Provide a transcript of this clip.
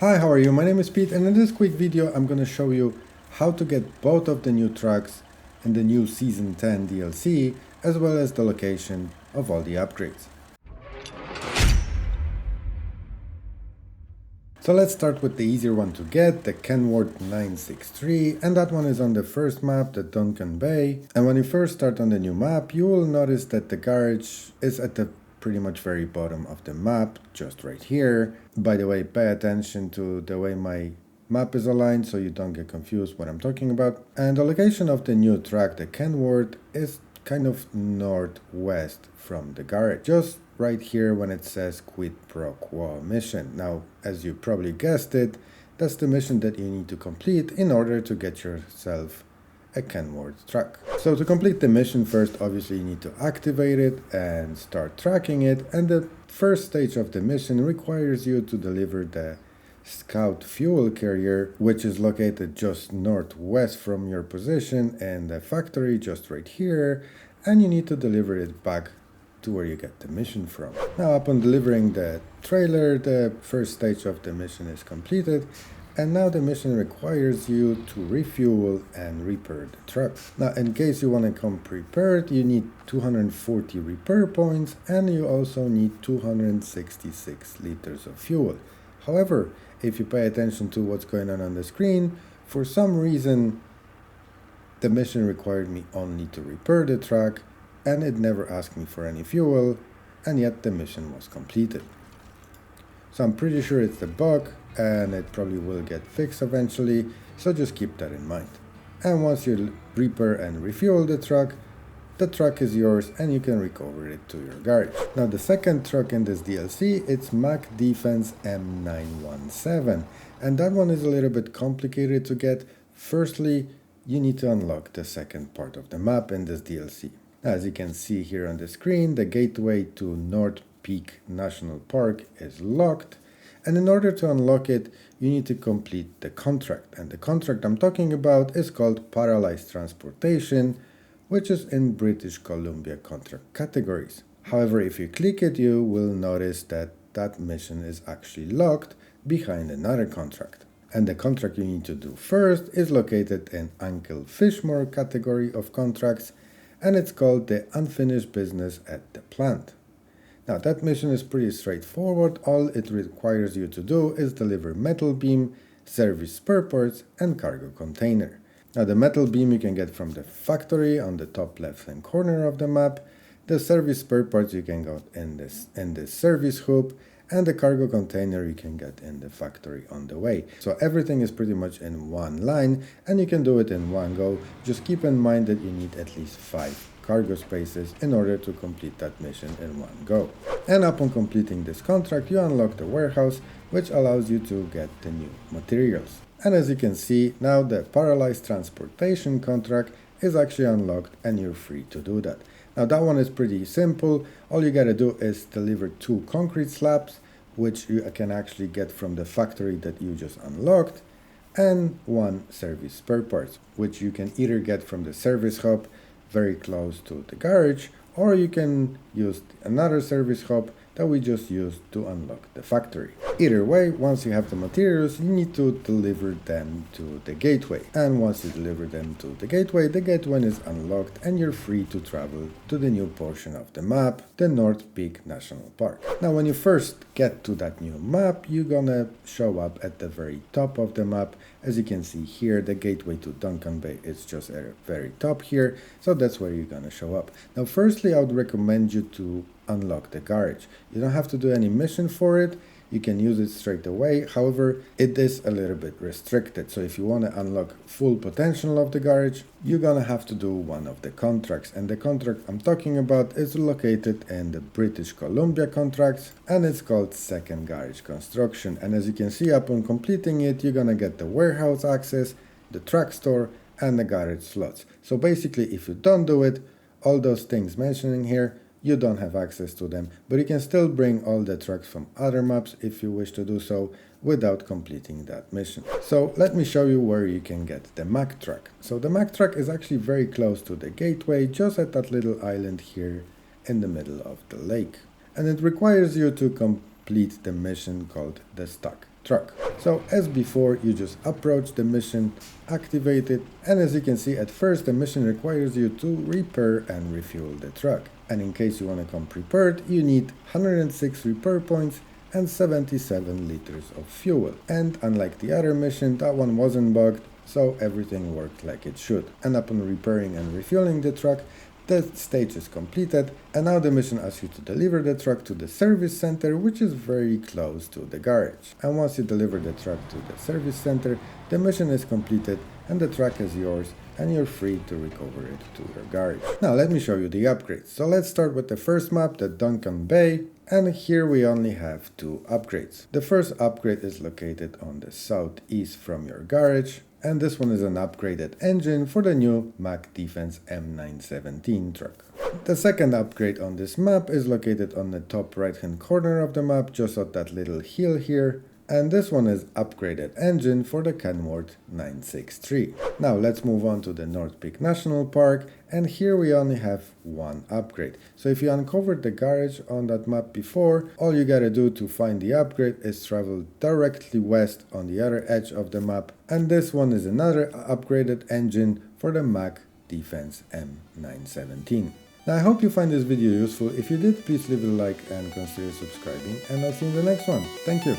Hi, how are you? My name is Pete, and in this quick video I'm going to show you how to get both of the new trucks in the new Season 10 DLC, as well as the location of all the upgrades. So let's start with the easier one to get, the Kenworth 963, and that one is on the first map, the Duncan Bay. And when you first start on the new map, you will notice that the garage is at the pretty much very bottom of the map, just right here. By the way, pay attention to the way my map is aligned so you don't get confused what I'm talking about. And the location of the new truck, the Kenworth, is kind of northwest from the garage, just right here when it says quid pro quo mission. Now, as you probably guessed it, that's the mission that you need to complete in order to get yourself a Kenworth truck. So to complete the mission, first obviously you need to activate it and start tracking it, and the first stage of the mission requires you to deliver the Scout fuel carrier, which is located just northwest from your position in the factory, just right here, and you need to deliver it back to where you get the mission from. Now, upon delivering the trailer, the first stage of the mission is completed, and now the mission requires you to refuel and repair the truck. Now, in case you want to come prepared, you need 240 repair points, and you also need 266 liters of fuel. However, if you pay attention to what's going on the screen, for some reason the mission required me only to repair the truck, and it never asked me for any fuel, and yet the mission was completed. So I'm pretty sure it's a bug, and it probably will get fixed eventually, so just keep that in mind. And once you repair and refuel the truck is yours, and you can recover it to your garage. Now, the second truck in this DLC, it's Mack M917, and that one is a little bit complicated to get. Firstly, you need to unlock the second part of the map in this DLC. As you can see here on the screen, the gateway to North Peak National Park is locked, and in order to unlock it, you need to complete the contract. And the contract I'm talking about is called Parallelized Transportation, which is in British Columbia contract categories. However, if you click it, you will notice that that mission is actually locked behind another contract. And the contract you need to do first is located in Uncle Fishmore category of contracts, and it's called the Unfinished Business at the Plant. Now, that mission is pretty straightforward. All it requires you to do is deliver metal beam, service spare parts, and cargo container. Now, the metal beam you can get from the factory on the top left-hand corner of the map. The service spare parts you can get in this service hub, and the cargo container you can get in the factory on the way. So everything is pretty much in one line, and you can do it in one go. Just keep in mind that you need at least 5 cargo spaces in order to complete that mission in one go. And upon completing this contract, you unlock the warehouse, which allows you to get the new materials. And as you can see, now the Parallelized Transportation contract is actually unlocked, and you're free to do that. Now, that one is pretty simple. All you gotta do is deliver 2 concrete slabs, which you can actually get from the factory that you just unlocked, and 1 service spare parts, which you can either get from the service hub very close to the garage, or you can use another service hub that we just used to unlock the factory. Either way, once you have the materials, you need to deliver them to the gateway. And once you deliver them to the gateway is unlocked, and you're free to travel to the new portion of the map, the North Peak National Park. Now, when you first get to that new map, you're gonna show up at the very top of the map. As you can see here, the gateway to Duncan Bay is just at the very top here, so that's where you're gonna show up. Now, firstly, I would recommend you to unlock the garage. You don't have to do any mission for it. You can use it straight away. However, it is a little bit restricted. So if you want to unlock full potential of the garage, you're gonna have to do one of the contracts. And the contract I'm talking about is located in the British Columbia contracts, and it's called Second Garage Construction. And as you can see, upon completing it, you're gonna get the warehouse access, the truck store, and the garage slots. So basically, if you don't do it, all those things mentioning here, you don't have access to them, but you can still bring all the trucks from other maps if you wish to do so without completing that mission. So let me show you where you can get the Mack truck. So the Mack truck is actually very close to the gateway, just at that little island here in the middle of the lake. And it requires you to complete the mission called the Stock. truck. So as before, you just approach the mission, activate it, and as you can see, at first the mission requires you to repair and refuel the truck. And in case you want to come prepared, you need 106 repair points and 77 liters of fuel. And unlike the other mission, that one wasn't bugged, so everything worked like it should. And upon repairing and refueling the truck, the stage is completed, and now the mission asks you to deliver the truck to the service center, which is very close to the garage. And once you deliver the truck to the service center, the mission is completed and the truck is yours, and you're free to recover it to your garage. Now let me show you the upgrades. So let's start with the first map, the Duncan Bay, and here we only have 2 upgrades. The first upgrade is located on the southeast from your garage, and this one is an upgraded engine for the new Mack Defense M917 truck. The second upgrade on this map is located on the top right hand corner of the map, just on that little hill here, and this one is upgraded engine for the Kenworth 963. Now let's move on to the North Peak National Park, and here we only have 1 upgrade. So if you uncovered the garage on that map before, all you gotta do to find the upgrade is travel directly west on the other edge of the map, and this one is another upgraded engine for the Mack Defense M917. Now I hope you find this video useful. If you did, please leave a like and consider subscribing, and I'll see you in the next one. Thank you.